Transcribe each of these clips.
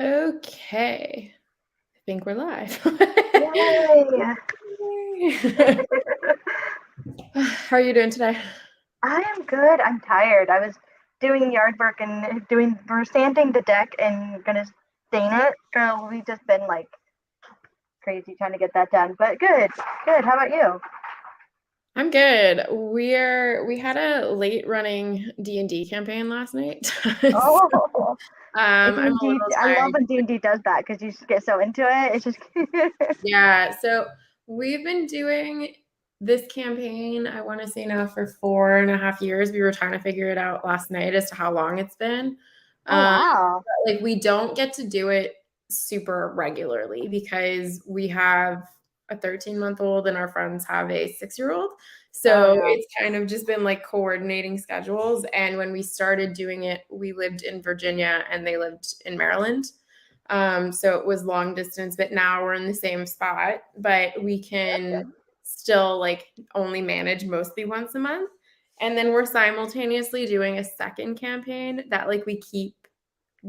Okay. I think we're live. Yay! How are you doing today? I am good. I'm tired. I was doing yard work and we're sanding the deck and gonna stain it. So we've just been like crazy trying to get that done. But good, good. How about you? I'm good. We had a late running D&D campaign last night. So, Oh, I'm a D&D. little I love tired. when D&D does that because you just get so into it. It's just Yeah, so we've been doing this campaign, I want to say now for 4.5 years. We were trying to figure it out last night as to how long it's been. oh Um, wow. like we don't get to do it super regularly because we have a 13-month-old and our friends have a 6-year-old. Oh So yeah. it's kind of just been like coordinating schedules. And when we started doing it, we lived in Virginia and they lived in Maryland. So it was long distance, but now we're in the same spot, but we can still like only manage mostly once a month. And then we're simultaneously doing a second campaign that like we keep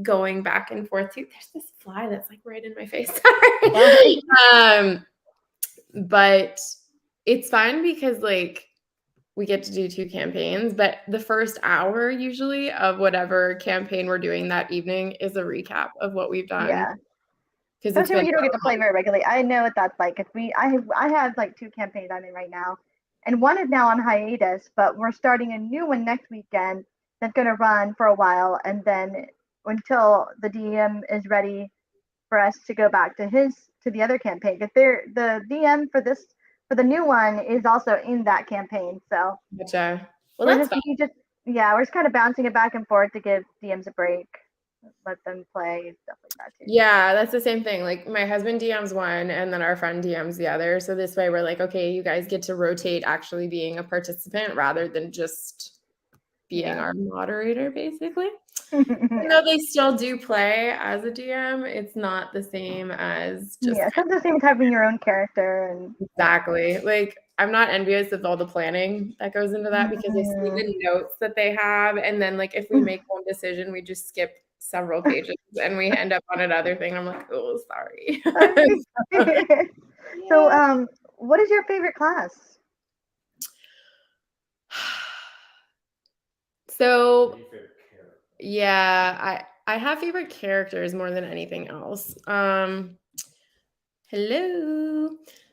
going back and forth to. There's this fly that's like right in my face. But it's fun because like we get to do 2 campaigns, but the first hour usually of whatever campaign we're doing that evening is a recap of what we've done Yeah. because it's Especially been when you don't get to play very regularly. I know what that's like. If I have like 2 campaigns I'm in right now, and one is now on hiatus, but we're starting a new one next weekend that's going to run for a while, and then until the DM is ready for us to go back to the other campaign. Because the DM for the new one is also in that campaign, so Gotcha. Well, we're that's just fun. we just yeah we're just kind of bouncing it back and forth to give DMs a break, let them play and stuff like that too. Yeah, that's the same thing. Like my husband DMs one and then our friend DMs the other. So this way we're like, okay, you guys get to rotate actually being a participant rather than just being Yeah. our moderator, basically. Even Yeah. though they still do play as a DM, it's not the same as just Yeah, it's not the same as having your own character and yeah. exactly. Like I'm not envious of all the planning that goes into that because I see Mm. the notes that they have. And then like if we make one decision, we just skip several pages and we end up on another thing. I'm like, oh, sorry. So, Yeah. what is your favorite class? So yeah, I have favorite characters more than anything else. Hello.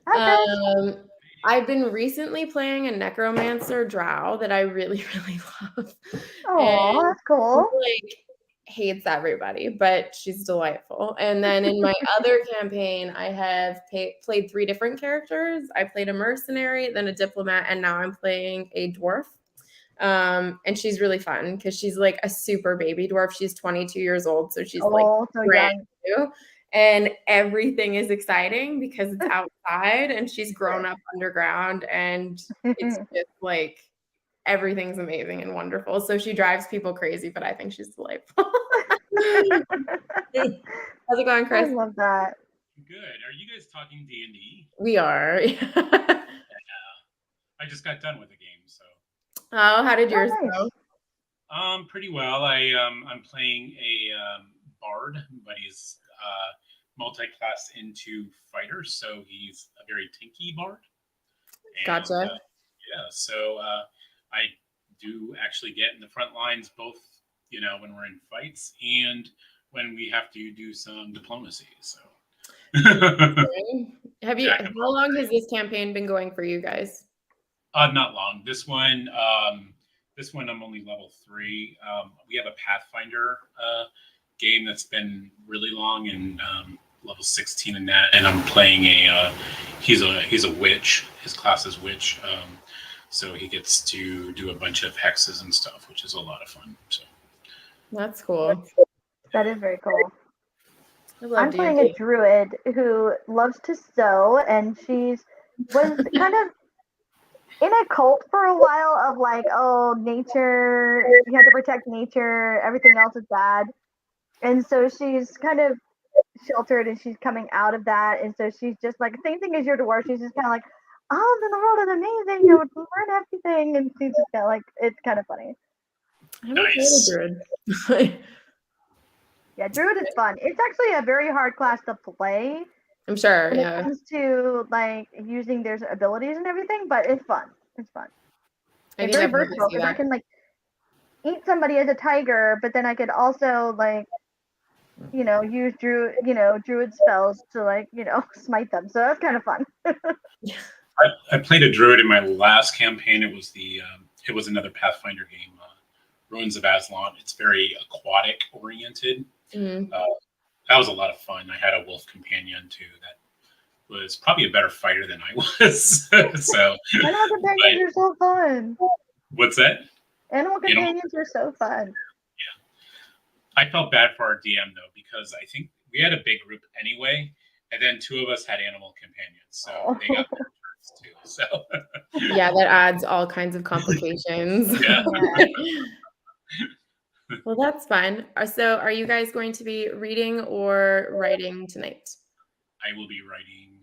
Hi, Chris. I've been recently playing a necromancer drow that I really, really love. And Oh, that's she, cool. like, hates everybody, but she's delightful. And then in my other campaign, I have played 3 different characters. I played a mercenary, then a diplomat, and now I'm playing a dwarf. And she's really fun because she's like a super baby dwarf. She's 22 years old, so she's like Oh, so brand young. new. And everything is exciting because it's outside and she's grown up underground and it's just like everything's amazing and wonderful. So she drives people crazy, but I think she's delightful. How's it going, I Chris? love that. Good. Are you guys talking D&D? We are. I just got done with the game, so Oh, how did yours Oh, go? nice. pretty well. I'm playing a bard, but he's multi-class into fighter, so he's a very tinky bard. And Gotcha. yeah, so I do actually get in the front lines both, when we're in fights and when we have to do some diplomacy. So Have you, Jack of how all long has trades. this campaign been going for you guys? Not long. This one I'm only level 3. We have a Pathfinder game that's been really long and level 16 in that, and I'm playing he's a witch. His class is witch, so he gets to do a bunch of hexes and stuff, which is a lot of fun. So That's cool. That is very cool. I love I'm playing a D&D. druid who loves to sew, and she's was kind of in a cult for a while of like, oh, nature, you have to protect nature, everything else is bad. And so she's kind of sheltered and she's coming out of that. And so she's just like, same thing as your dwarf. She's just kind of like, oh, then the world is amazing. You would learn everything. And she's just kind of like, it's kind of funny. I haven't played a nice. druid. Yeah, Druid is fun. It's actually a very hard class to play I'm sure. when it Yeah. comes to like using their abilities and everything, but it's fun. It's fun. I It's can very definitely versatile see because I that. can like eat somebody as a tiger, but then I could also like use druid spells to like smite them. So that's kind of fun. I played a druid in my last campaign. It was another Pathfinder game, Ruins of Aslan. It's very aquatic oriented. Mhm. That was a lot of fun. I had a wolf companion too that was probably a better fighter than I was. So, Animal companions are so fun. what's that? Animal You know, companions are so fun. I felt bad for our DM though because I think we had a big group anyway, and then two of us had animal companions, so they got their turns too. So Yeah, that adds all kinds of complications. yeah. Well, that's fun. So, are you guys going to be reading or writing tonight? I will be writing.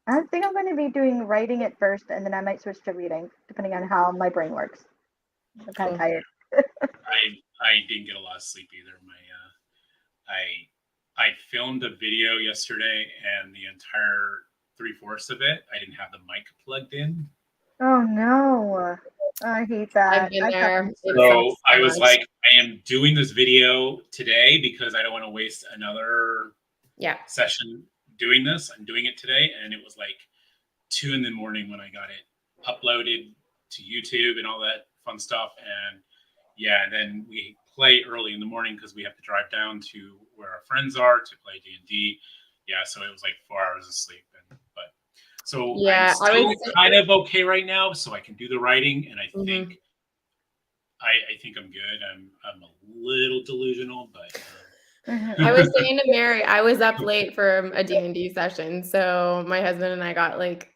I think I'm going to be doing writing at first, and then I might switch to reading, depending on how my brain works. I'm kind of Cool. tired. I didn't get a lot of sleep either. I filmed a video yesterday, and the entire 3/4 of it, I didn't have the mic plugged in. Oh no, I hate that. I've been I've had there. that It So sucks I so was much. like, I am doing this video today because I don't want to waste another Yeah. session doing this. I'm doing it today, and it was like 2 in the morning when I got it uploaded to YouTube and all that fun stuff. And yeah, and then we play early in the morning because we have to drive down to where our friends are to play D&D. Yeah, so it was like 4 hours of sleep. So Yeah, I'm still kind of okay right now, so I can do the writing, and I think I'm good. I'm a little delusional, but I was saying to Mary, I was up late for a D&D session, so my husband and I got like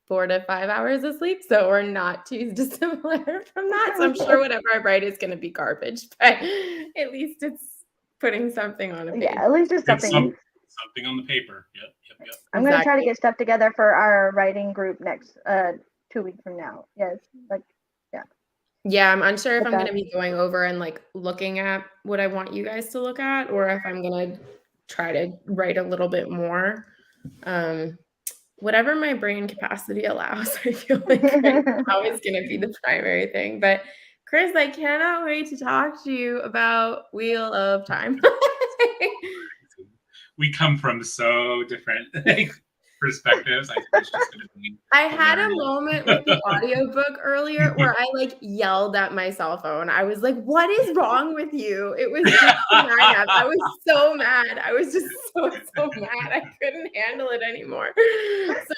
4 to 5 hours of sleep, so we're not too dissimilar from that. So I'm sure whatever I write is going to be garbage, but at least it's putting something on a page. Yeah, at least there's it's something. something on the paper. Yep. I'm going to try to get stuff together for our writing group next 2 weeks from now. Yes, like Yeah, I'm unsure if I'm going to be going over and like looking at what I want you guys to look at, or if I'm going to try to write a little bit more. Whatever my brain capacity allows, I feel like right now is going to be the primary thing. But Chris, I cannot wait to talk to you about Wheel of Time. We come from so different perspectives. I think it's just going to be. I had a moment with the audiobook earlier where I like yelled at my cell phone. I was like, what is wrong with you? It was just I was so mad. I was just so mad. I couldn't handle it anymore. So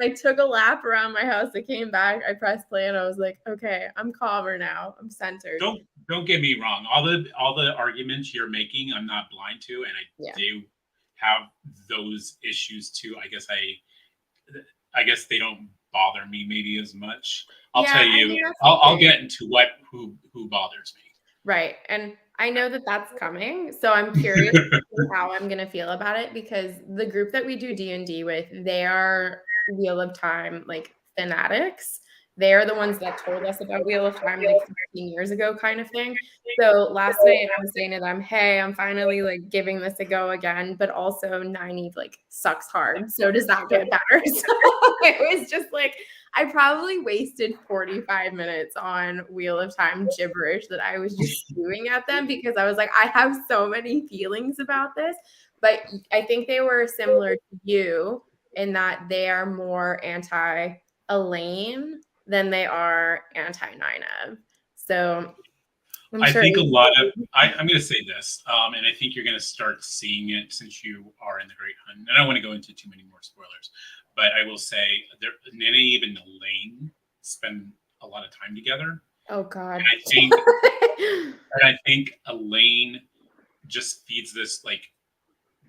I took a lap around my house. I came back, I pressed play, and I was like, okay, I'm calmer now. I'm centered. Don't get me wrong. All the arguments you're making, I'm not blind to, and I do have those issues too. I guess they don't bother me maybe as much. I'll tell you. I'll get into who bothers me. Right, and I know that that's coming, so I'm curious how I'm gonna feel about it because the group that we do D&D with, they are Wheel of Time like fanatics. They are the ones that told us about Wheel of Time like 15 years ago, kind of thing. So last night I was saying to them, "Hey, I'm finally like giving this a go again," but also Nynaeve like sucks hard. So does that get better? So it was just like I probably wasted 45 minutes on Wheel of Time gibberish that I was just spewing at them because I was like, I have so many feelings about this. But I think they were similar to you in that they are more anti-Elaine than they are anti-Nynaeve. So I think a lot of I'm going to say this, and I think you're going to start seeing it since you are in the Great Hunt. And I don't want to go into too many more spoilers, but I will say Nynaeve and Elaine spend a lot of time together. Oh God! And I think Elaine just feeds this like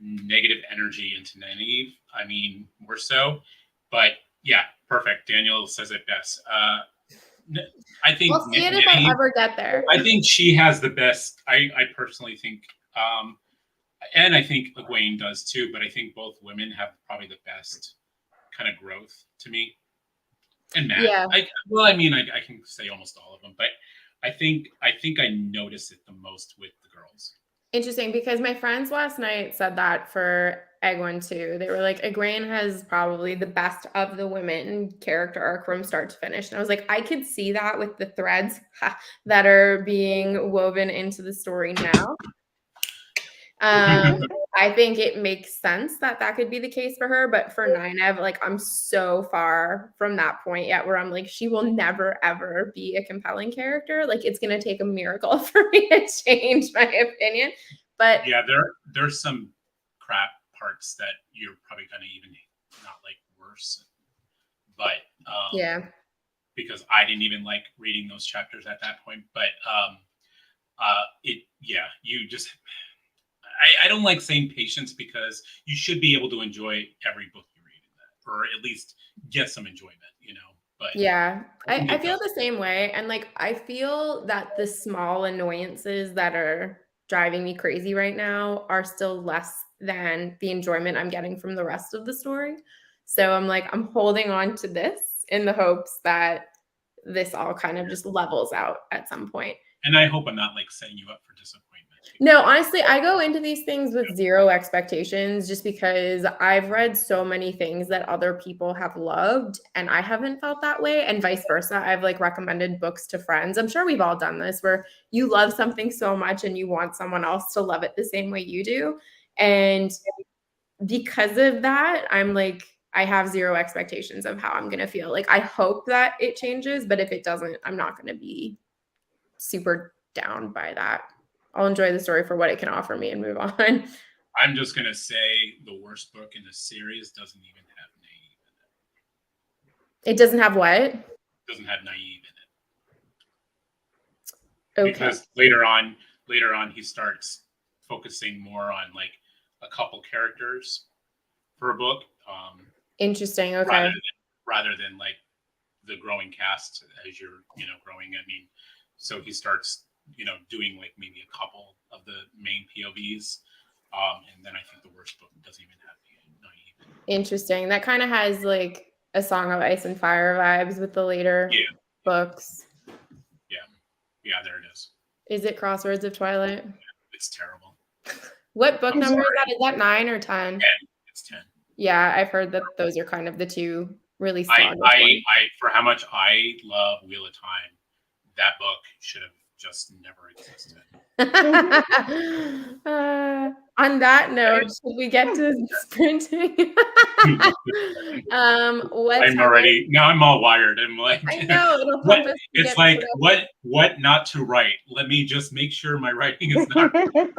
negative energy into Nynaeve. I mean, more so, but yeah, perfect. Daniel says it best. I think I'll see it if I ever get there. I think she has the best. I personally think, and I think Egwene does too. But I think both women have probably the best kind of growth to me. And Matt, yeah. I can say almost all of them, but I think I notice it the most with the girls. Interesting, because my friends last night said that for Egwene too. They were like, Egwene has probably the best of the women character arc from start to finish. And I was like, I could see that with the threads that are being woven into the story now. I think it makes sense that that could be the case for her, but for Nynaeve, like I'm so far from that point yet where I'm like, she will never ever be a compelling character. Like it's gonna take a miracle for me to change my opinion. But Yeah, there's some crap parts that you're probably gonna even not like worse, but yeah, because I didn't even like reading those chapters at that point. But you just I don't like saying patience because you should be able to enjoy every book you read in that, or at least get some enjoyment, you know. But yeah, think I it feel does. the same way. And like I feel that the small annoyances that are driving me crazy right now are still less than the enjoyment I'm getting from the rest of the story. So I'm like, I'm holding on to this in the hopes that this all kind of just levels out at some point. And I hope I'm not like setting you up for disappointment. No, honestly, I go into these things with zero expectations just because I've read so many things that other people have loved and I haven't felt that way, and vice versa. I've like recommended books to friends. I'm sure we've all done this where you love something so much and you want someone else to love it the same way you do. And because of that, I'm like, I have zero expectations of how I'm going to feel. Like, I hope that it changes, but if it doesn't, I'm not going to be super down by that. I'll enjoy the story for what it can offer me and move on. I'm just gonna say the worst book in the series doesn't even have naive in It doesn't have what? it. Doesn't have naive in it Okay. because later on he starts focusing more on like a couple characters for a book, Interesting. rather Okay. than like the growing cast as you're growing. I mean, so he starts doing like maybe a couple of the main POVs, and then I think the worst book doesn't even have naive. Interesting. That kind of has like a Song of Ice and Fire vibes with the later Yeah, books. yeah, there it is. Is it Crosswords of Twilight? It's terrible. What book I'm number is sorry. that? Is that 9 or 10? 10. It's 10. Yeah, I've heard that those are kind of the two really I, sluggish I, ones. I, for how much I love Wheel of Time, that book should have just never existed. On that note, should we get to sprinting? What I'm time? already now. I'm all wired. I'm like, I know it'll what? pump us to It's get like to the- what not to write. Let me just make sure my writing is not.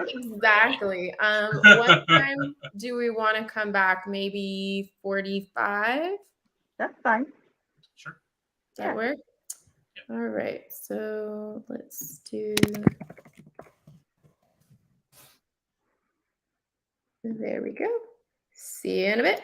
exactly. What time do we want to come back? Maybe 45? That's fine. Sure. Does that work? Yep. All right. So let's do. There we go. See you in a bit.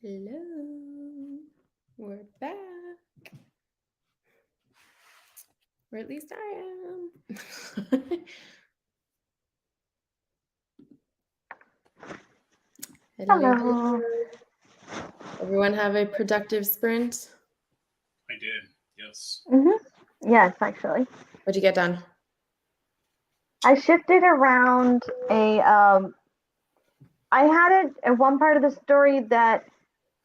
Hello. We're back. Or at least I am. Hello. Hello. Everyone have a productive sprint? I did. Yes. Yes, actually. What'd you get done? I shifted around I had it in one part of the story that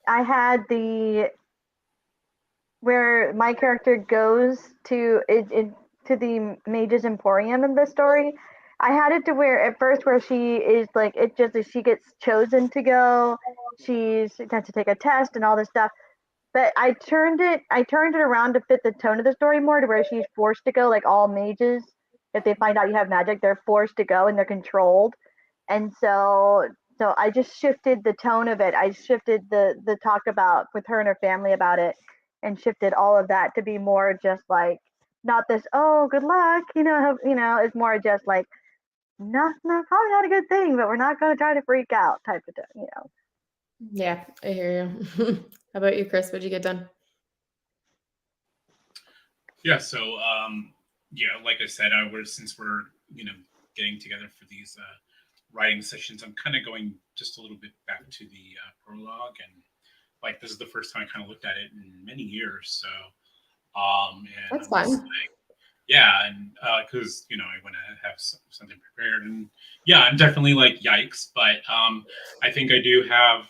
I had the where my character goes to the Mage's Emporium in the story. I had it to where at first where she is like it just she gets chosen to go, she has to take a test and all this stuff. But I turned it around to fit the tone of the story more to where she's forced to go, like all mages. If they find out you have magic, they're forced to go and they're controlled. And so I just shifted the tone of it. I shifted the talk about with her and her family about it, and shifted all of that to be more just like not this oh good luck it's more just like probably not a good thing, but we're not going to try to freak out type of thing. Yeah, I hear you. How about you, Chris? What'd you get done? Yeah. So, yeah, like I said, since we're getting together for these writing sessions, I'm kind of going just a little bit back to the prologue, and like this is the first time I kind of looked at it in many years. So, and That's I'm just fun. like, yeah, and because I want to have something prepared, and yeah, I'm definitely like yikes, but I think I do have.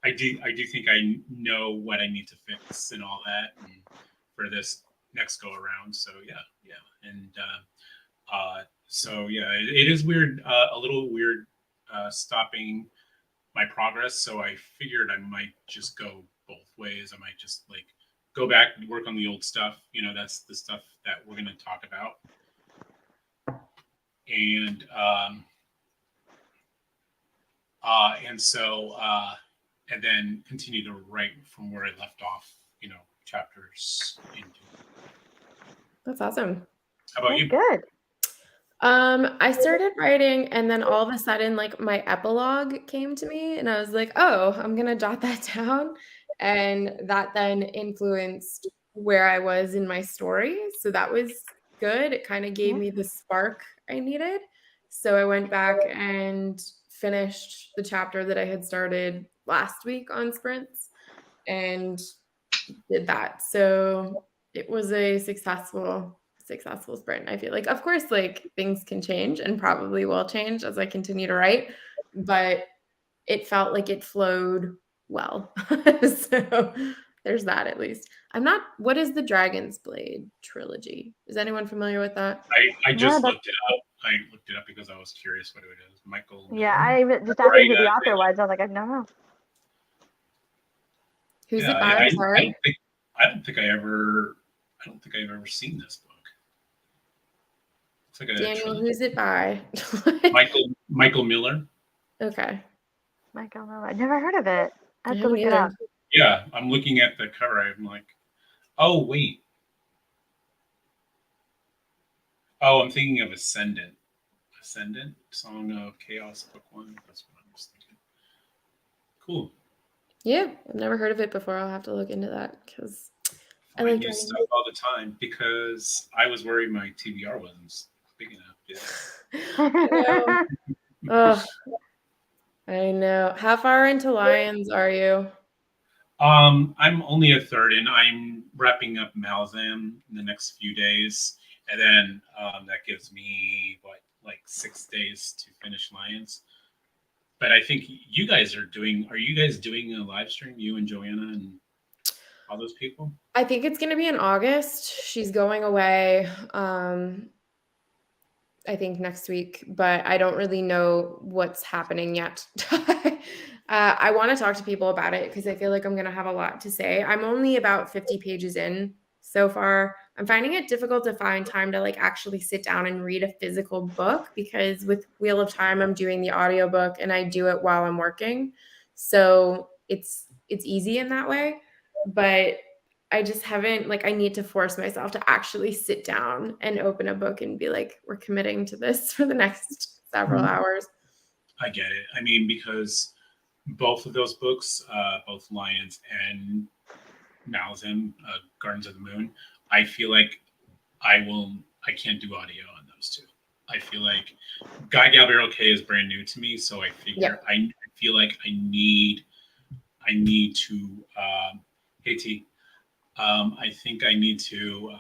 I do think I know what I need to fix and all that and for this next go around. So yeah, and so yeah, it is weird, a little weird, stopping my progress. So I figured I might just go both ways. I might just like go back and work on the old stuff. That's the stuff that we're going to talk about, and and then continue to write from where I left off. Chapters into. That's awesome. How about Oh, you? good. I started writing and then all of a sudden like my epilogue came to me and I was like, "Oh, I'm going to jot that down." And that then influenced where I was in my story. So that was good. It kind of gave me the spark I needed. So I went back and finished the chapter that I had started last week on sprints and did that. So it was a successful sprint. I feel like, of course, like things can change and probably will change as I continue to write, but it felt like it flowed well. So there's that at least. What is the Dragon's Blade trilogy? Is anyone familiar with that? I Yeah, just that's looked it up. I looked it up because I was curious what it is. Michael yeah. Miller. I even just asked Right. who the author was. I was like, I don't know. Who's Yeah. it by? Sorry. I don't think I've ever seen this book. It's like a Daniel, trilogy. who's it by? Michael Miller. Okay. Michael, no, I never heard of it. I I have to haven't look it up. either. Yeah, I'm looking at the cover. I'm like, oh wait. Oh, I'm thinking of Ascendant. Ascendant, Song of Chaos, Book One. That's what I was thinking. Cool. Yeah, I've never heard of it before. I'll have to look into that because I Find like new Dragon stuff all the time because I was worried my TBR wasn't big enough. Yeah. I know. Oh, I know. How far into Lions are you? I'm only a third in. I'm wrapping up Malzam in the next few days, and then that gives me like 6 days to finish Lions. But I think you guys are doing. Are you guys doing a live stream? You and Joanna and all those people? I think it's going to be in August. She's going away. I think next week, but I don't really know what's happening yet. I want to talk to people about it because I feel like I'm going to have a lot to say. I'm only about 50 pages in so far. I'm finding it difficult to find time to like actually sit down and read a physical book because with Wheel of Time, I'm doing the audiobook and I do it while I'm working. So it's easy in that way. But I just haven't I need to force myself to actually sit down and open a book and be like, we're committing to this for the next several hours. I get it. I mean, because both of those books, both Lions and Malazan, Gardens of the Moon, I feel like I can't do audio on those two. I feel like Guy Gabriel Kay is brand new to me, so I figure I feel like I need to hey T, I think I need to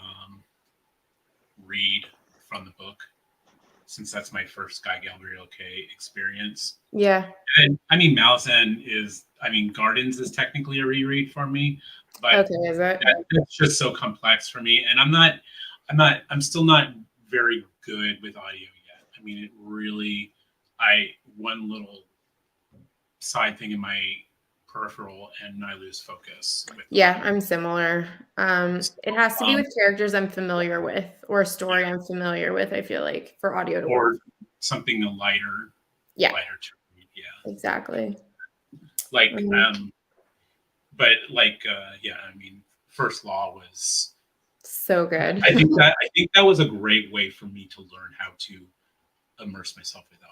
read from the book, since that's my first Guy Gabriel Kay experience. Yeah. And I mean, Malazan is, I mean, Gardens is technically a reread for me, but Okay, is it? it's just so complex for me, and I'm still not very good with audio yet. I mean, it really, one little side thing in my peripheral and I lose focus. Yeah, I'm similar. It has to be with characters I'm familiar with or a story I'm familiar with, I feel like, for audio to work. Or something lighter. Yeah. Lighter to read, yeah. Exactly. Like, but like, yeah, I mean, First Law was so good. I think that was a great way for me to learn how to immerse myself with audio.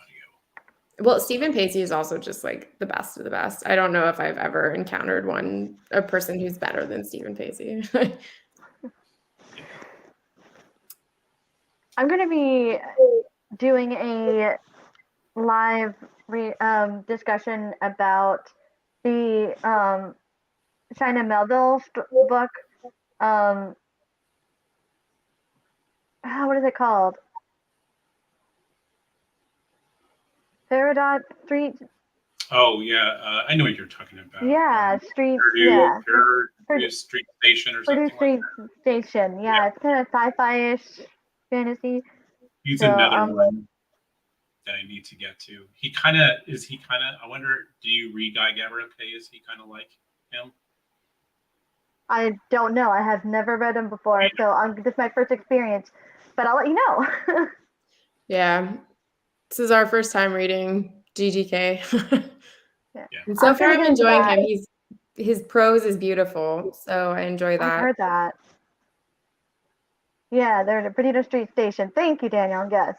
Well, Stephen Pacey is also just like the best of the best. I don't know if I've ever encountered a person who's better than Stephen Pacey. I'm going to be doing a live discussion about the China Melville book. What is it called? Peridot Street. Oh yeah, I know what you're talking about. Yeah, Street. Purdue Street Station or something. Purdue Street Station. Yeah, it's kind of sci-fi-ish fantasy. He's another one that I need to get to. I wonder, do you read Guy Gabriel Kay? Is he kind of like him? I don't know. I have never read him before, so this is my first experience. But I'll let you know. Yeah. This is our first time reading GGK. Yeah. And so far I'm enjoying him. His prose is beautiful, so I enjoy that. I heard that. Yeah, they're at Purdue Street Station. Thank you, Daniel. Yes.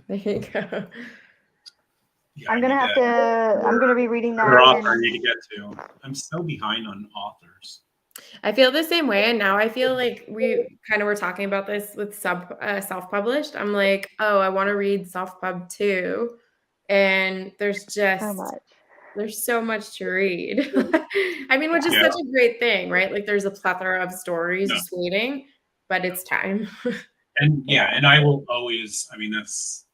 There you go. Yeah, I'm gonna be reading that. Author I need to get to. I'm so behind on authors. I feel the same way, and now I feel like we kind of were talking about this with self-published. I'm like, oh, I want to read self-pub too, and there's so much to read. I mean, which is such a great thing, right? Like, there's a plethora of stories just waiting, but it's time. And and I will always. I mean, that's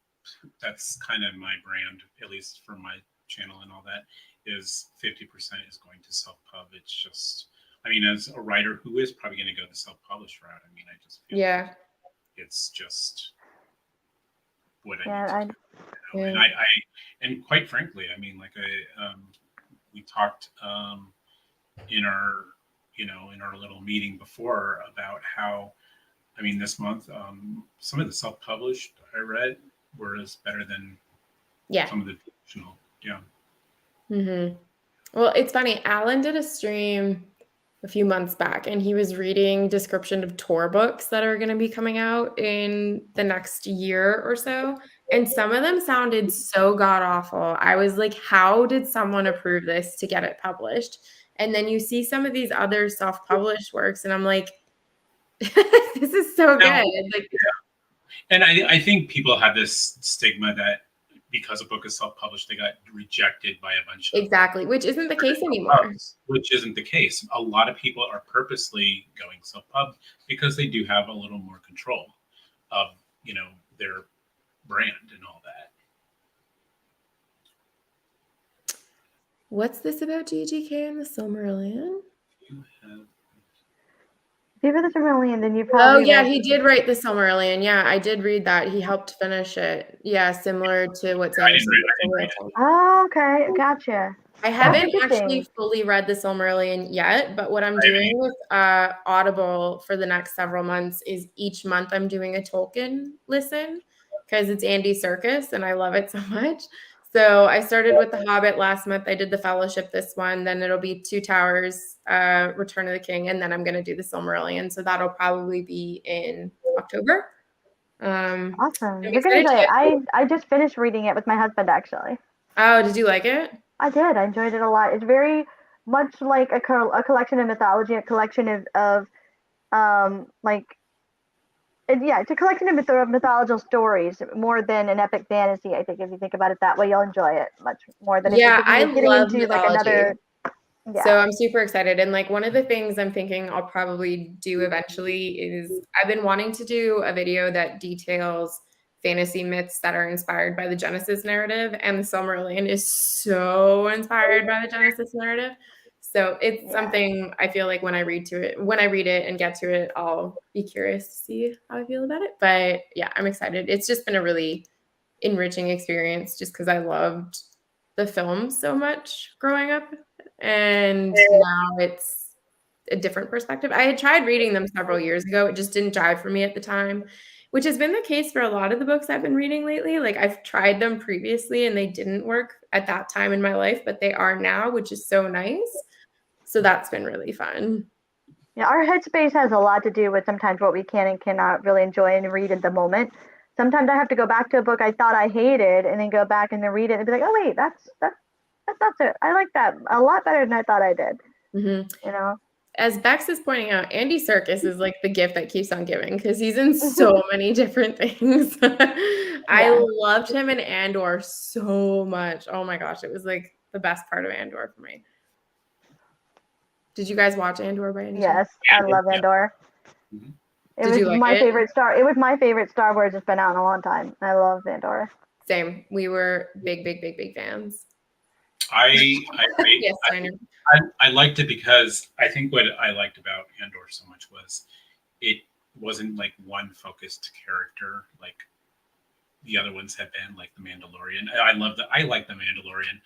kind of my brand, at least for my channel and all that. Is 50% is going to self-pub. It's just. I mean, as a writer who is probably going to go the self-published route, I mean, I just feel like it's just what I need to do. And and quite frankly, I mean, like we talked in our little meeting before about how, I mean, this month some of the self-published I read was better than some of the traditional. Yeah. Mm-hmm. Well, it's funny. Alan did a stream a few months back, and he was reading description of tour books that are going to be coming out in the next year or so. And some of them sounded so god awful. I was like, how did someone approve this to get it published? And then you see some of these other self-published works, and I'm like, this is so good. Like, and I think people have this stigma that because a book is self-published, they got rejected by a bunch of which isn't the case anymore. Which isn't the case. A lot of people are purposely going self-pub because they do have a little more control of their brand and all that. What's this about GGK and the Silmarillion? If you read the Silmarillion, then you probably. Oh yeah, he did write the Silmarillion. Yeah, I did read that. He helped finish it. Yeah, similar to what Sanderson did. Oh, okay, gotcha. I haven't actually fully read the Silmarillion yet, but what I'm doing with Audible for the next several months is each month I'm doing a Tolkien listen because it's Andy Serkis and I love it so much. So I started with The Hobbit last month. I did The Fellowship this one. Then it'll be Two Towers, Return of the King, and then I'm going to do the Silmarillion. So that'll probably be in October. Awesome. You're gonna say, I just finished reading it with my husband, actually. Oh, did you like it? I did. I enjoyed it a lot. It's very much like a collection of mythology, a collection of like yeah, it's a collection of mythological stories more than an epic fantasy. I think if you think about it that way, you'll enjoy it much more than if you're Yeah, thinking I of getting love into like mythology. another. So Yeah, I'm super excited. And like one of the things I'm thinking I'll probably do eventually is I've been wanting to do a video that details fantasy myths that are inspired by the Genesis narrative. And the Silmarillion is so inspired by the Genesis narrative. So it's yeah. something I feel like when I read it and get to it, I'll be curious to see how I feel about it. But yeah, I'm excited. It's just been a really enriching experience just because I loved the film so much growing up. And now it's a different perspective. I had tried reading them several years ago. It just didn't jive for me at the time, which has been the case for a lot of the books I've been reading lately. Like I've tried them previously and they didn't work at that time in my life, but they are now, which is so nice. So that's been really fun. Yeah, our headspace has a lot to do with sometimes what we can and cannot really enjoy and read at the moment. Sometimes I have to go back to a book I thought I hated and then go back and then read it and be like, oh wait, that's not so. I like that a lot better than I thought I did. Mhm. You know. As Bex is pointing out, Andy Serkis is like the gift that keeps on giving because he's in so many different things. I Yeah. loved him in Andor so much. Oh my gosh, it was like the best part of Andor for me. Did you guys watch Andor by any chance? Yes, I love Yeah. Andor. Mhm. It Did was you like my it? favorite Star. It was my favorite Star Wars that's been out in a long time. I love Andor. Same. We were big fans. I Yes, Steiner. I liked it because I think what I liked about Andor so much was it wasn't like one focused character like the other ones have been, like the Mandalorian. I like the Mandalorian,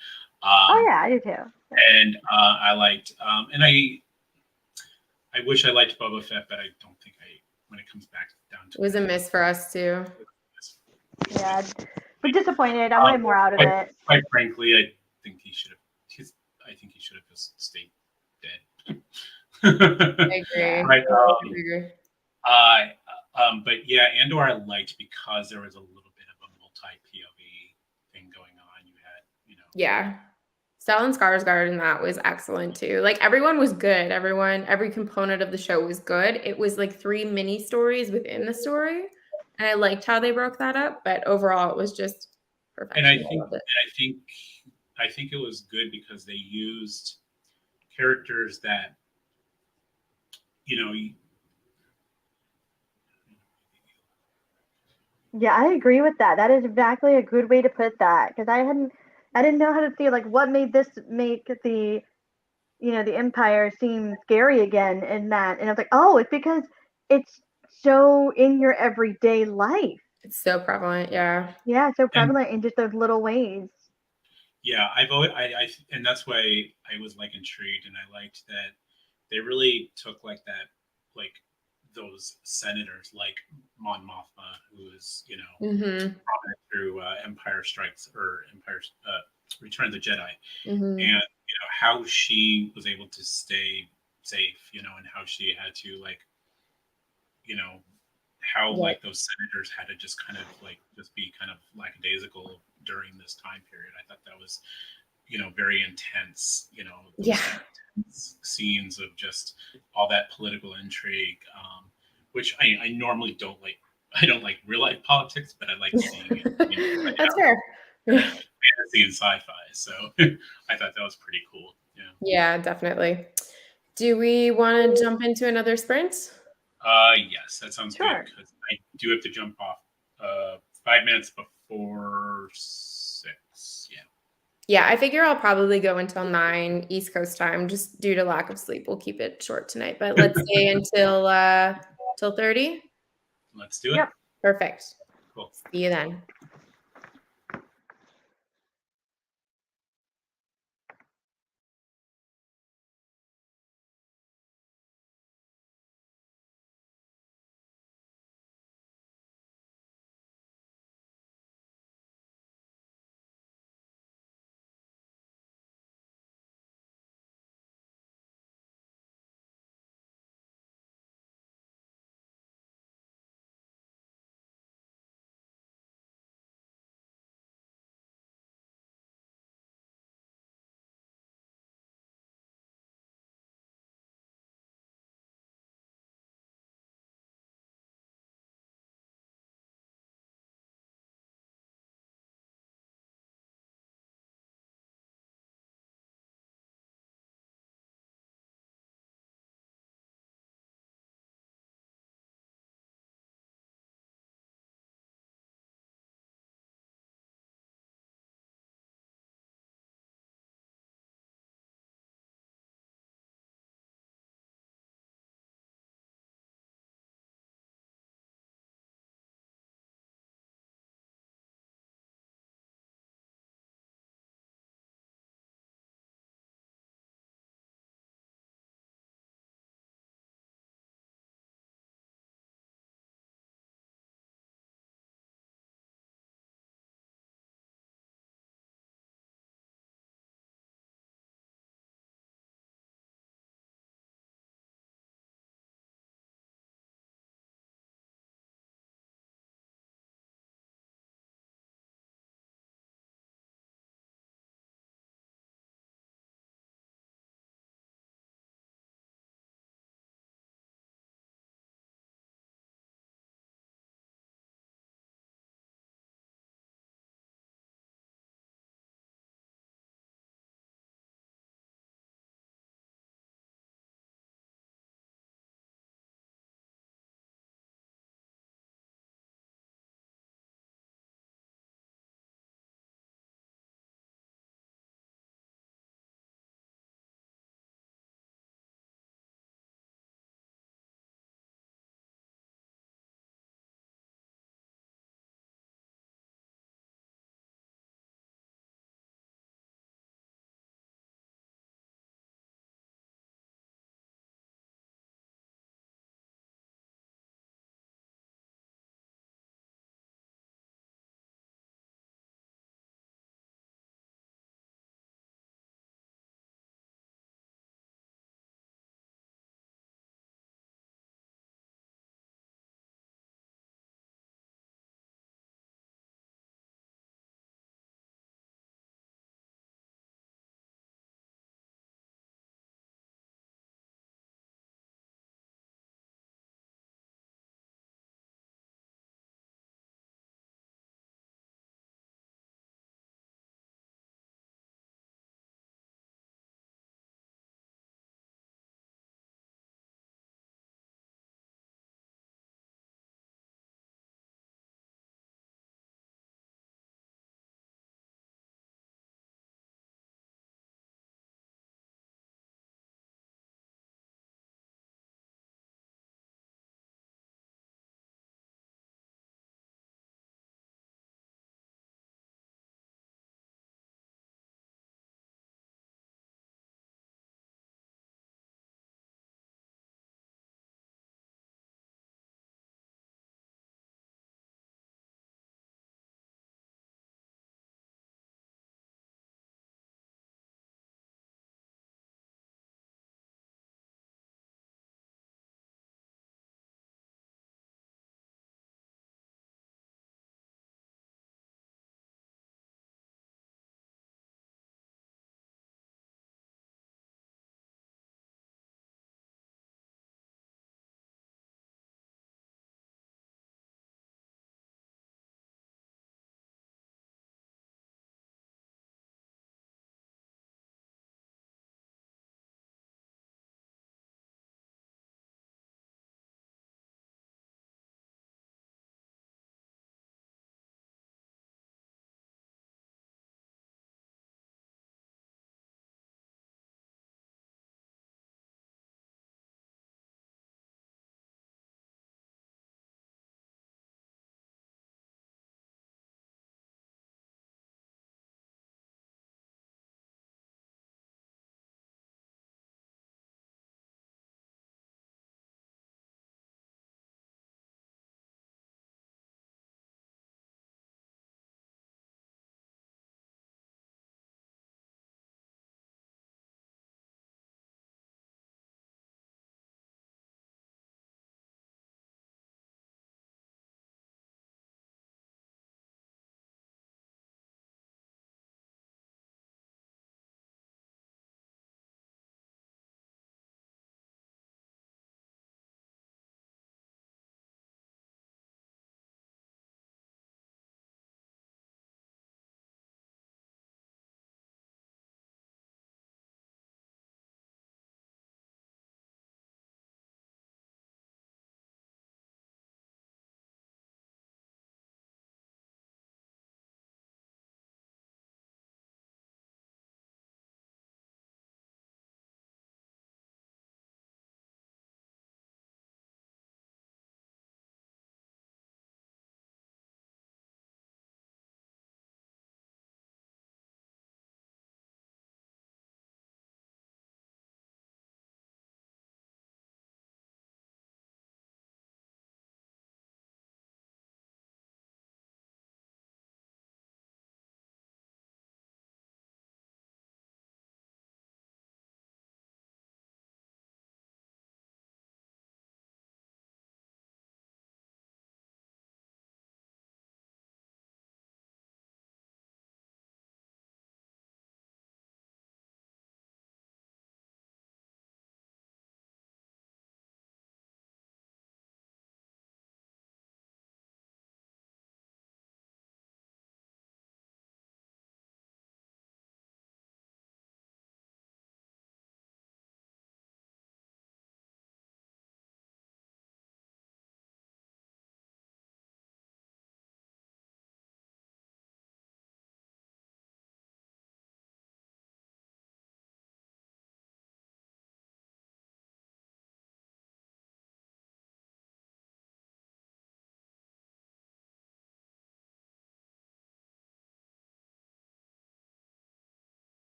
Oh um, yeah, I do too. and I liked and I wish I liked Boba Fett, but I don't think I when it comes back down to It was a it. miss for us too. Yeah, but disappointed. I wanted more out of Quite, it. quite frankly, I think he should have. I think he should have just stayed dead. I Yeah. agree. right. I agree. But yeah, Andor I liked because there was a little bit of a multi POV thing going on. You had, Yeah. Stellan Skarsgård in that was excellent too. Like everyone was good. Every component of the show was good. It was like three mini stories within the story, and I liked how they broke that up. But overall, it was just and I perfection. I think, loved it. I think it was good because they used characters that you know. Yeah, I agree with that. That is exactly a good way to put that because I didn't know how to feel like what made this make the the Empire seem scary again in that, and I was like, oh, it's because it's so in your everyday life. It's so prevalent. Yeah. Yeah, so And prevalent in just those little ways. yeah, I've always, and that's why I was like intrigued, and I liked that they really took like that, like those senators, like Mon Mothma, who is Mm-hmm. prominent through Empire Strikes or Empire Return of the Jedi, and Mm-hmm. how she was able to stay safe, and how she had to like you know how Yeah. like those senators had to just kind of like just be kind of lackadaisical during this time period. I thought that was very intense. Yeah. Those intense scenes of just all that political intrigue, which I normally don't like. I don't like real life politics, but I like seeing it. That's fair. Fantasy and sci-fi. So I thought that was pretty cool. Yeah. Yeah, definitely. Do we want to jump into another sprint? Yes, that sounds good Sure. because I do have to jump off 5 minutes before 6. Yeah. Yeah, I figure I'll probably go until 9 East Coast time just due to lack of sleep. We'll keep it short tonight, but let's stay until till 30. Let's do it. Yep. Perfect. Cool. See you then.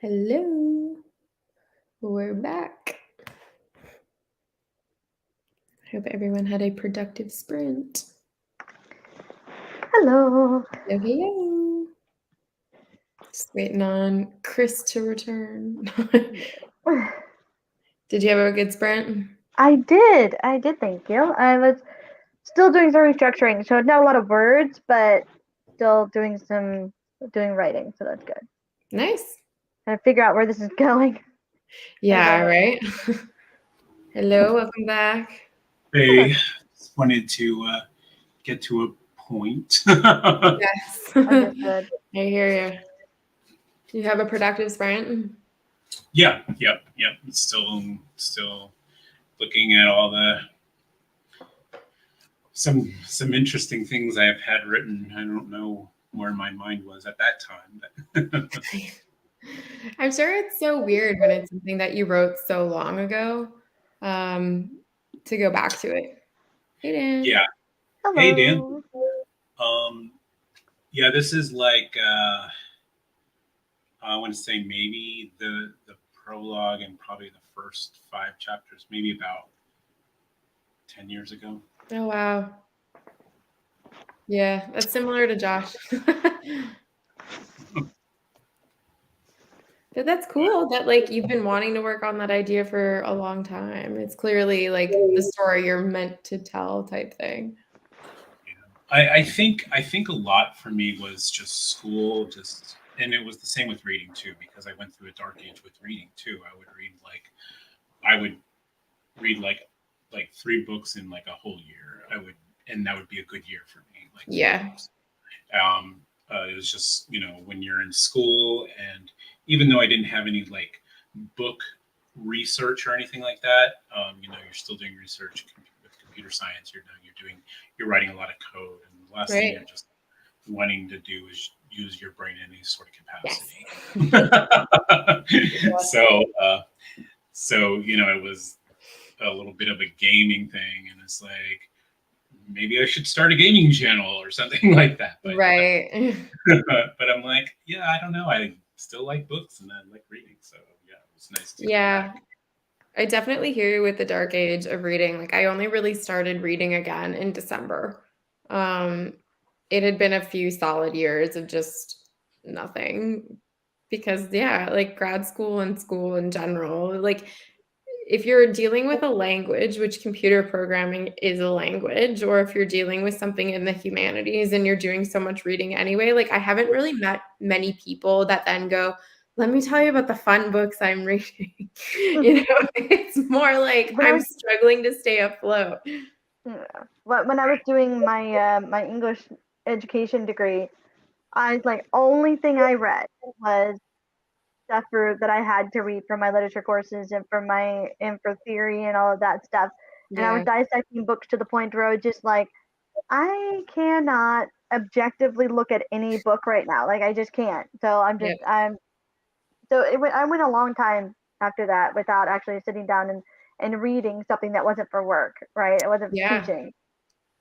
Hello. We're back. I hope everyone had a productive sprint. Hello. Hello, hello. Just waiting on Chris to return. Did you have a good sprint? I did. Thank you. I was still doing some restructuring, so not a lot of words, but still doing writing, so that's good. Nice. Trying to figure out where this is going. Yeah, right. Hello, welcome back. They just wanted to get to a point. Yes. Understood. I hear you. Do you have a productive sprint? Yeah. Still looking at all the some interesting things I've had written. I don't know where my mind was at that time, but I'm sure it's so weird when it's something that you wrote so long ago, to go back to it. Hey, Dan. yeah. Hello. Hey, Dan. Yeah, this is like I want to say maybe the prologue and probably the first 5 chapters, maybe about 10 years ago. Oh, wow. Yeah, that's similar to Josh. But that's cool that like you've been wanting to work on that idea for a long time. It's clearly like the story you're meant to tell type thing. I think a lot for me was just school, and it was the same with reading too, because I went through a dark age with reading too. I would read like 3 books in like a whole year. And that would be a good year for me. Like 3 Yeah. books. It was just, when you're in school, and even though I didn't have any like book research or anything like that, you're still doing research with computer science. You're writing a lot of code, and the last thing Right. you're just wanting to do is use your brain in any sort of capacity. Yes. So it was a little bit of a gaming thing, and it's like, maybe I should start a gaming channel or something like that. But, Right. but I'm like, yeah, I don't know. I still like books and I like reading. So yeah, it was nice to Yeah. come back. I definitely hear you with the dark age of reading. Like I only really started reading again in December. It had been a few solid years of just nothing because like grad school and school in general, like if you're dealing with a language, which computer programming is a language, or if you're dealing with something in the humanities and you're doing so much reading anyway, like I haven't really met many people that then go, let me tell you about the fun books I'm reading. It's more like I'm struggling to stay afloat. Yeah. When I was doing my my English education degree, I was like, only thing I read was stuff that I had to read for my literature courses and for theory and all of that stuff. And I was dissecting books to the point where I was just like, I cannot objectively look at any book right now. Like I just can't. So I went a long time after that without actually sitting down and reading something that wasn't for work, right? It wasn't teaching.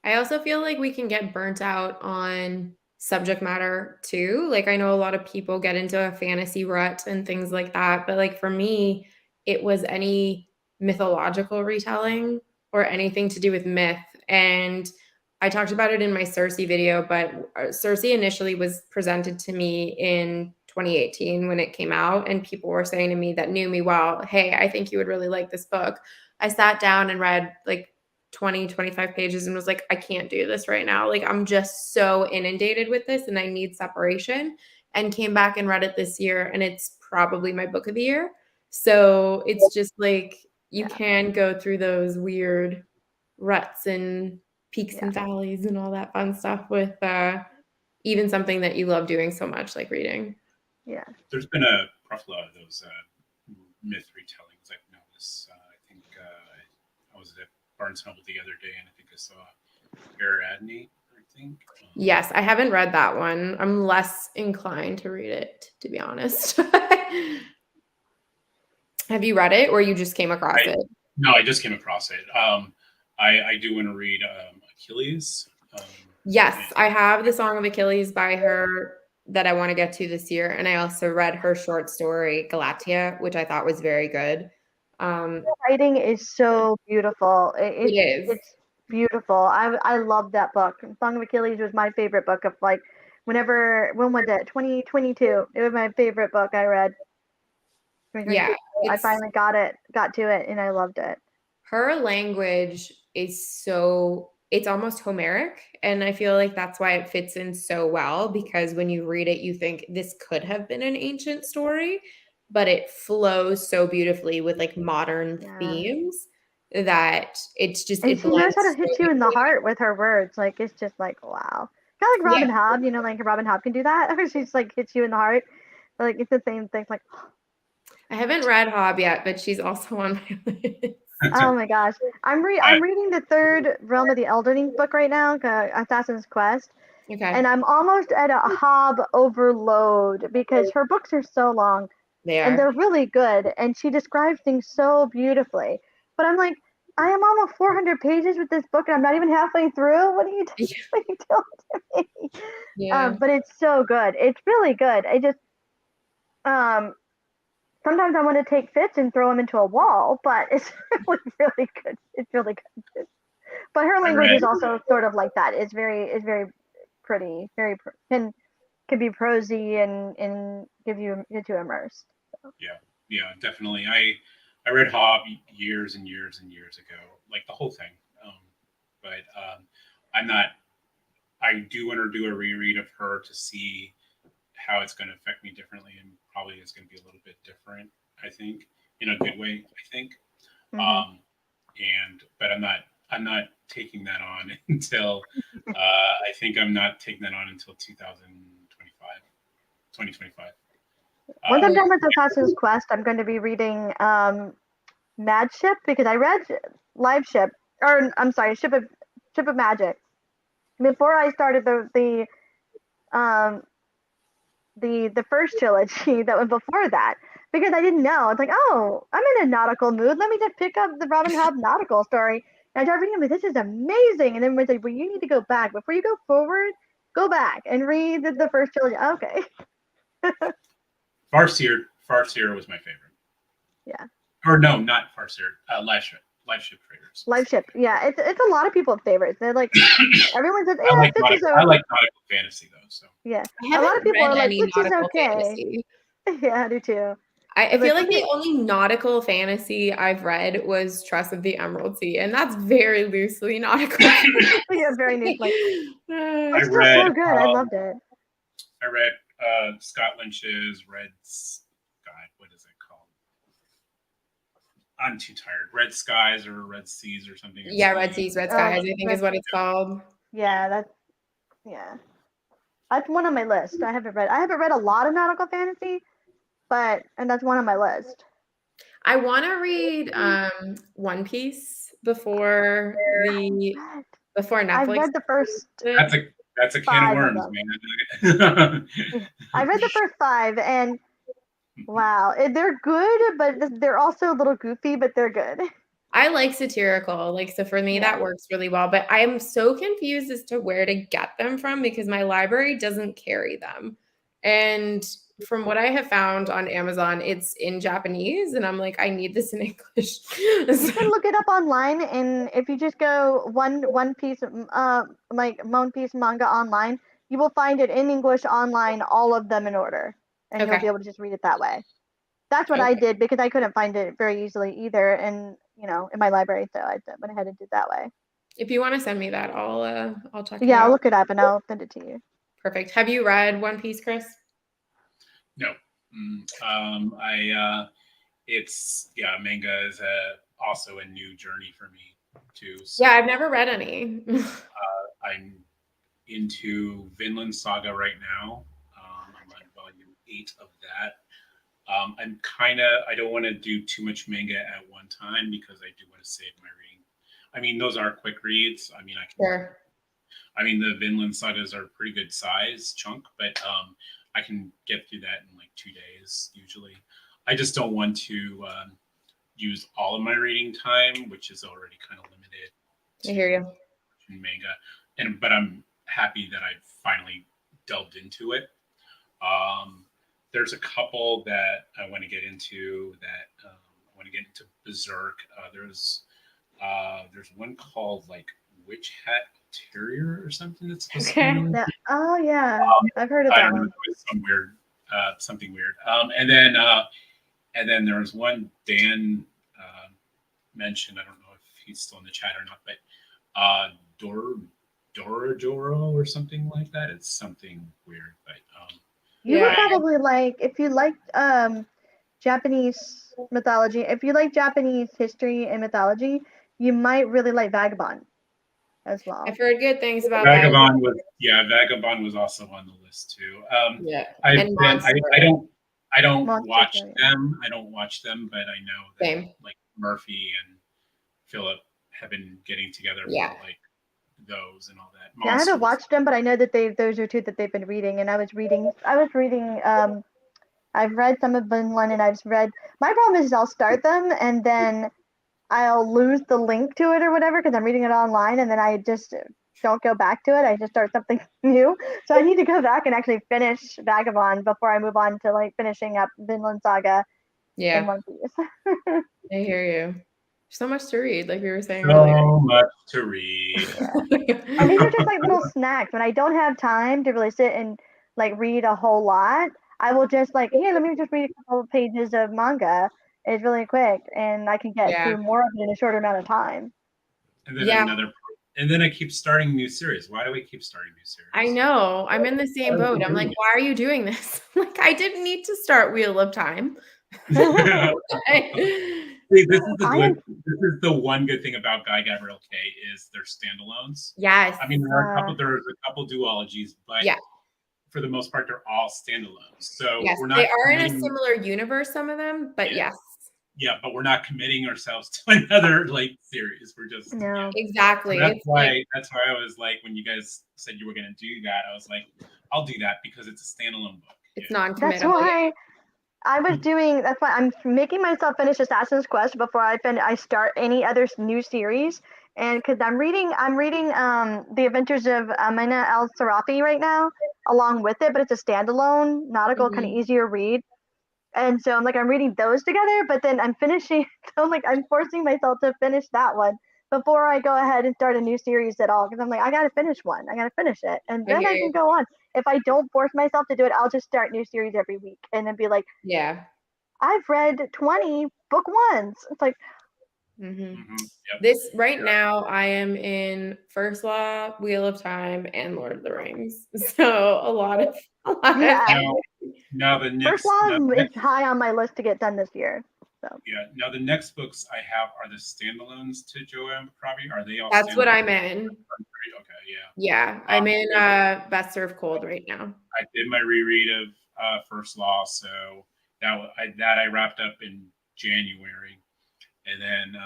I also feel like we can get burnt out on subject matter too. Like I know a lot of people get into a fantasy rut and things like that, but like for me, it was any mythological retelling or anything to do with myth. And I talked about it in my Circe video, but Circe initially was presented to me in 2018 when it came out, and people were saying to me that knew me well, hey, I think you would really like this book. I sat down and read like 20, 25 pages and was like, I can't do this right now. Like, I'm just so inundated with this and I need separation. And came back and read it this year, and it's probably my book of the year. So it's just like you can go through those weird ruts and peaks and valleys and all that fun stuff with even something that you love doing so much, like reading. Yeah. There's been a lot of those myth retellings I've noticed. I think I was at Barnes & Noble the other day, and I think I saw Ariadne, I think. Yes, I haven't read that one. I'm less inclined to read it, to be honest. Have you read it, or you just came across it? No, I just came across it. I do want to read Achilles. Yes, I have the Song of Achilles by her. that I want to get to this year. And I also read her short story, Galatia, which I thought was very good. Writing is so beautiful. It is. It's beautiful. I love that book. Song of Achilles was my favorite book of like when was it? 2022. It was my favorite book I read. Yeah. I finally got to it, and I loved it. Her language is so, it's almost Homeric. And I feel like that's why it fits in so well, because when you read it, you think this could have been an ancient story, but it flows so beautifully with like modern themes that it's just, and it she knows how to blends hit you in the heart with her words. Like, it's just like, wow. Kind of like Robin Hobb, you know, like Robin Hobb can do that. She's like hits you in the heart. Like, it's the same thing. Like, I haven't read Hobb yet, but she's also on my list. oh my gosh. I'm reading the third Realm of the Elden book right now, Assassin's Quest. Okay. And I'm almost at a Hobb overload because her books are so long. And they're really good. And she describes things so beautifully. But I'm like, I am almost 400 pages with this book and I'm not even halfway through. What are you doing to me? Yeah. But it's so good. It's really good. I just, sometimes I want to take Fitz and throw him into a wall, but it's really, really good. It's really good. But her language is also sort of like that. It's very pretty, can be prosy and get you immersed. So. Yeah, definitely. I read Hobb years and years and years ago, like the whole thing. I'm not. I do want to do a reread of her to see how it's going to affect me differently, and probably it's going to be a little bit different. I think in a good way. I think, but I'm not taking that on until I think I'm not taking that on until 2025. Once I'm done with Assassin's Quest, I'm going to be reading Mad Ship because I read Live Ship, or I'm sorry, Ship of Magic before I started the first trilogy that was before that because I didn't know. It's like, oh, I'm in a nautical mood. Let me just pick up the Robin Hobb nautical story. And I started reading, like, this is amazing. And then everyone's like, well, you need to go back before you go forward. Go back and read the first trilogy. Okay. Farseer was my favorite. Yeah. Or no, not Farseer. Live Ship favorites. Live Ship. Yeah, it's a lot of people's favorites. They're like, everyone says, I like nautical fantasy though. So yeah, a lot of people are like, this is okay. Fantasy. Yeah, I do too. I feel like the only nautical fantasy I've read was Trust of the Emerald Sea, and that's very loosely nautical. Yeah, very loosely. It's still so good. I loved it. I read Scott Lynch's Red. God, what is it called? I'm too tired. Red Skies or Red Seas or something. Yeah, Red Seas, Red Skies. I think is what it's called. Yeah, that's one on my list. I haven't read a lot of nautical fantasy, and that's one on my list. I want to read One Piece before Netflix. I read the first. That's a can of worms, man. I read the first 5, and wow, they're good, but they're also a little goofy, but they're good. I like satirical, so for me that works really well, but I am so confused as to where to get them from because my library doesn't carry them. And from what I have found on Amazon, it's in Japanese, and I'm like, I need this in English. You can look it up online, and if you just go One Piece, like One Piece manga online, you will find it in English online, all of them in order, and you'll be able to just read it that way. That's what I did because I couldn't find it very easily either, and in my library, so I went ahead and did that way. If you want to send me that, I'll check it out. Yeah, I'll look it up and I'll send it to you. Perfect. Have you read One Piece, Chris? No. Manga is also a new journey for me too. So, yeah, I've never read any. I'm into Vinland Saga right now. I'm on volume 8 of that. I don't want to do too much manga at one time because I do want to save my reading. I mean, those are quick reads. I mean, the Vinland Sagas are a pretty good size chunk, but I can get through that in like 2 days usually. I just don't want to use all of my reading time, which is already kind of limited. I hear you. Manga, but I'm happy that I finally delved into it. There's a couple that I want to get into. I want to get into Berserk. There's one called like Witch Hat Terrier or something that's supposed to be Okay. really Oh yeah, I've heard of I that don't know. one. It was something weird. And then there was one Dan mentioned. I don't know if he's still in the chat or not, but Doradoro or something like that. It's something weird, but You would Yeah. probably like, if you like Japanese mythology, if you like Japanese history and mythology, you might really like Vagabond as well. I've heard good things about that. Vagabond was also on the list too. Yeah. I And Monster. don't Monster watch Theory. them. I don't watch them, but I know that Same. like Murphy and Philip have been getting together Yeah. for like those and all that. Yeah, I haven't watched them, but I know that those are two that they've been reading, and I was reading I've read some of Vinland, and my problem is I'll start them and then I'll lose the link to it or whatever because I'm reading it online, and then I just don't go back to it. I just start something new. So I need to go back and actually finish Vagabond before I move on to like finishing up Vinland Saga and Yeah. One Piece. I hear you. So much to read, like we were saying earlier. So much to read. And these are just like little snacks. When I don't have time to really sit and like read a whole lot, I will just like, here, let me just read a couple of pages of manga. It's really quick, and I can get Yeah. through more of it in a shorter amount of time. And then Yeah. and then I keep starting new series. Why do we keep starting new series? I know. I'm in the same boat. I'm like, why are you doing this? Like, I didn't need to start Wheel of Time. See, this is the one good thing about Guy Gabriel K is their standalones. Yes. I mean, there's a couple duologies, but Yeah. for the most part, they're all standalones. So Yes, we're not they are in a committing- similar universe, some of them, but Yeah. yes. Yeah, but we're not committing ourselves to another like series. We're just No. Exactly. So It's like, that's why I was like, when you guys said you were going to do that, I was like, I'll do that because it's a standalone book. it's Yeah. non-committal. That's why I was doing. That's why I'm making myself finish Assassin's Quest before I start any other new series. And because I'm reading The Adventures of Amina El Sarafi right now, along with it, but it's a standalone nautical, kind of easier read. And so I'm reading those together, but then I'm finishing. So I'm forcing myself to finish that one before I go ahead and start a new series at all. Because I'm like, I gotta finish one. I gotta finish it, and then I can go on. If I don't force myself to do it, I'll just start new series every week, and then be like, Yeah. I've read 20 book ones. It's like, Yep. This right now, I am in First Law, Wheel of Time, and Lord of the Rings. So a lot of yeah. Now the next First Law is high on my list to get done this year. So yeah. Now the next books I have are the standalones to Joanne Abercrombie. Are they all? That's what standalones? I'm in. Okay, yeah. Yeah, I'm in Best Served Cold right now. I did my reread of First Law, so I wrapped up in January, and then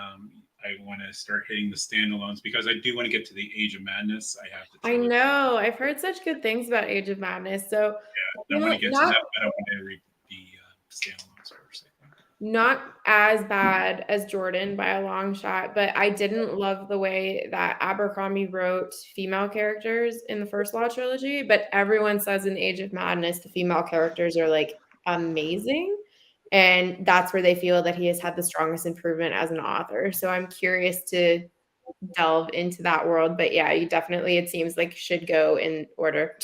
I want to start hitting the standalones because I do want to get to the Age of Madness. I know. I've heard such good things about Age of Madness. So yeah, I want to get to that, but I want to read the standalones first. I think. Not as bad as Jordan by a long shot, but I didn't love the way that Abercrombie wrote female characters in the First Law trilogy. But everyone says in Age of Madness, the female characters are like amazing. And that's where they feel that he has had the strongest improvement as an author. So I'm curious to delve into that world. But yeah, you definitely, it seems like should go in order.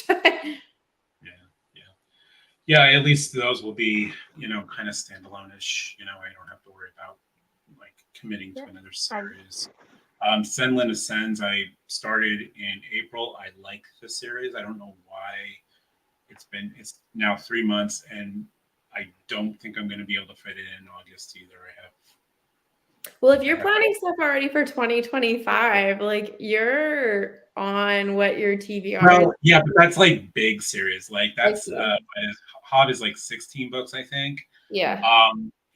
Yeah, at least those will be, kind of standalone-ish. I don't have to worry about like committing to another series. Senlin Ascends, I started in April. I like the series. I don't know why it's now 3 months, and I don't think I'm going to be able to fit it in August either. Well, if you're planning stuff already for 2025, like you're on what your TBR is. Yeah, but that's like big series. Like that's Hob is like 16 books, I think. Yeah.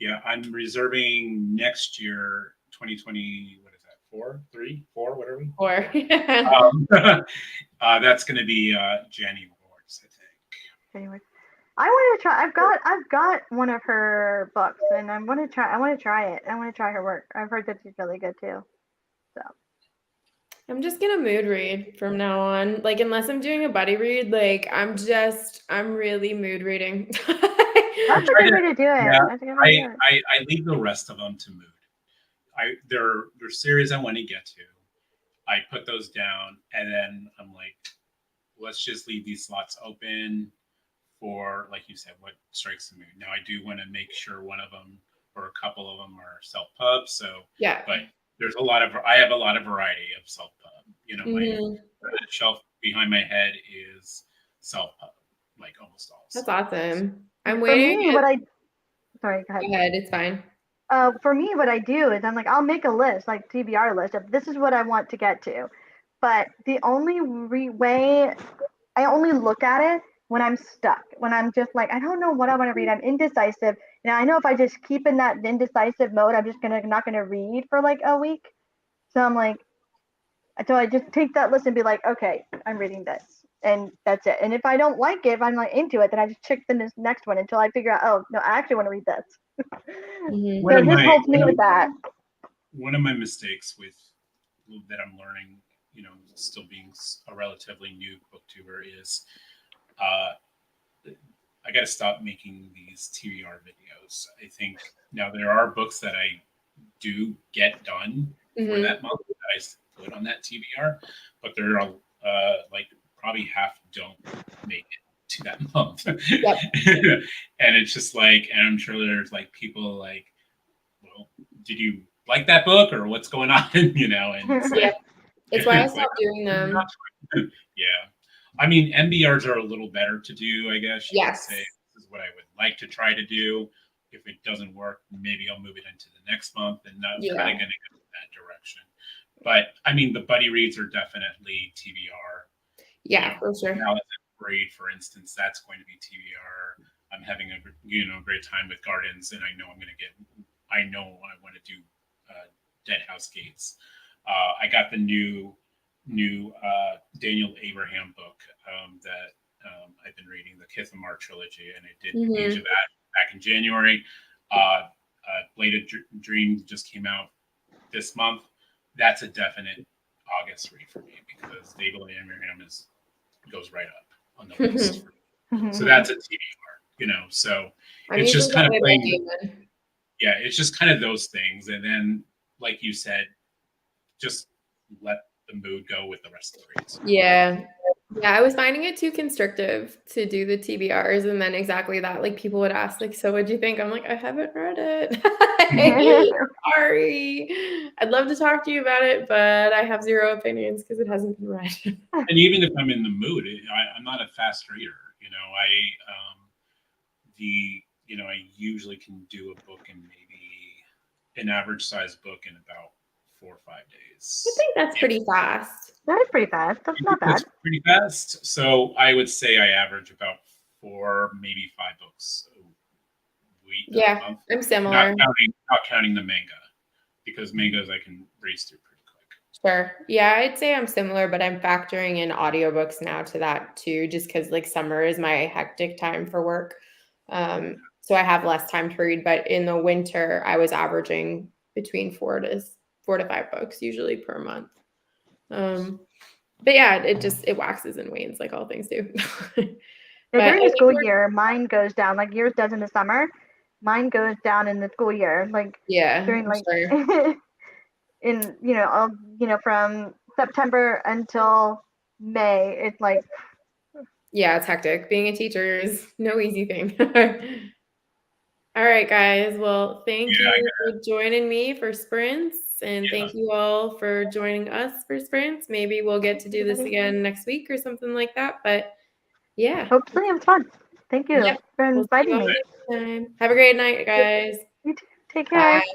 Yeah, I'm reserving next year, 2020. What is that? 4, what are we? 4. That's going to be Jenny Ward's, I think. Anyway, I want to try. I've got one of her books, and I want to try it. I want to try her work. I've heard that she's really good too. So I'm just gonna mood read from now on. Like, unless I'm doing a buddy read, like I'm really mood reading. That's a Try good to, way to do it. yeah, That's a good way to do it. I leave the rest of them to mood. They're series I want to get to. I put those down, and then I'm like, let's just leave these slots open for, like you said, what strikes the mood. Now I do want to make sure one of them or a couple of them are self pub. So, Yeah. but I have a lot of variety of self pub. You know, my Mhm. shelf behind my head is self pub, like almost all. That's awesome. I'm For waiting. me, sorry, go ahead. Go ahead. It's fine. For me, what I do is I'm like, I'll make a list, like TBR list of this is what I want to get to. But the only way I only look at it when I'm stuck, when I'm just like, I don't know what I want to read. I'm indecisive. And I know if I just keep in that indecisive mode, I'm just not gonna read for like a week. So I'm like, so I just take that list and be like, okay, I'm reading this. And that's it. And if I don't like it, if I'm not into it, then I just check the next one until I figure out, oh no, I actually want to read this. Mhm. One So of this my- helps me with that. One of my mistakes that I'm learning, you know, still being a relatively new booktuber, is I got to stop making these TBR videos. I think now there are books that I do get done for Mhm. that month that I put on that TBR, but there are like probably half don't make it to that month. And it's just like, and I'm sure there's like people like, well, did you like that book or what's going on? You know, and it's Yeah. like, It's why I it's like, stopped doing them. yeah. I mean, MBRs are a little better to do, I guess. You could Yes. say this is what I would like to try to do. If it doesn't work, maybe I'll move it into the next month and not Yeah. kind of going to go in that direction. But I mean, the buddy reads are definitely TBR. Yeah, for sure. Now, grade, for instance, that's going to be TBR. I'm having a great time with Gardens, and I know I want to do Dead House Gates. I got the new Daniel Abraham book that I've been reading, the Kithimar trilogy, and I did Age of Ash back in January. Bladed Dream just came out this month. That's a definite August read for me because Daniel Abraham goes right up on the list. So that's a TBR, you know. So it's just kind of playing. Yeah, it's just kind of those things, and then, like you said, just let the mood go with the rest of the reads. Yeah. Yeah, I was finding it too constrictive to do the TBRs, and then exactly that. Like, people would ask, like, so what'd you think? I'm like, I haven't read it. Sorry. I'd love to talk to you about it, but I have zero opinions because it hasn't been read. And even if I'm in the mood, I'm not a fast reader. You know, I usually can do a book in maybe an average size book in about 4 or 5 days. I think that's pretty fast. That is pretty fast. That's not bad. That's pretty fast. So I would say I average about 4, maybe 5 books a week. Yeah, a month. I'm similar. Not counting the manga, because mangas I can race through pretty quick. Sure. Yeah, I'd say I'm similar, but I'm factoring in audiobooks now to that too, just because like summer is my hectic time for work. So I have less time to read, but in the winter I was averaging between 4 to 5 books usually per month. But yeah, it waxes and wanes like all things do. During the school year, mine goes down. Like yours does in the summer, mine goes down in the school year. Like during like from September until May, it's like it's hectic. Being a teacher is no easy thing. All right, guys. Well, thank you for joining me for Sprints, and thank you all for joining us for Sprints. Maybe we'll get to do this again next week or something like that. But yeah, hopefully it was fun. Thank you for inviting me. Have a great night, guys. You too. Take care. Bye.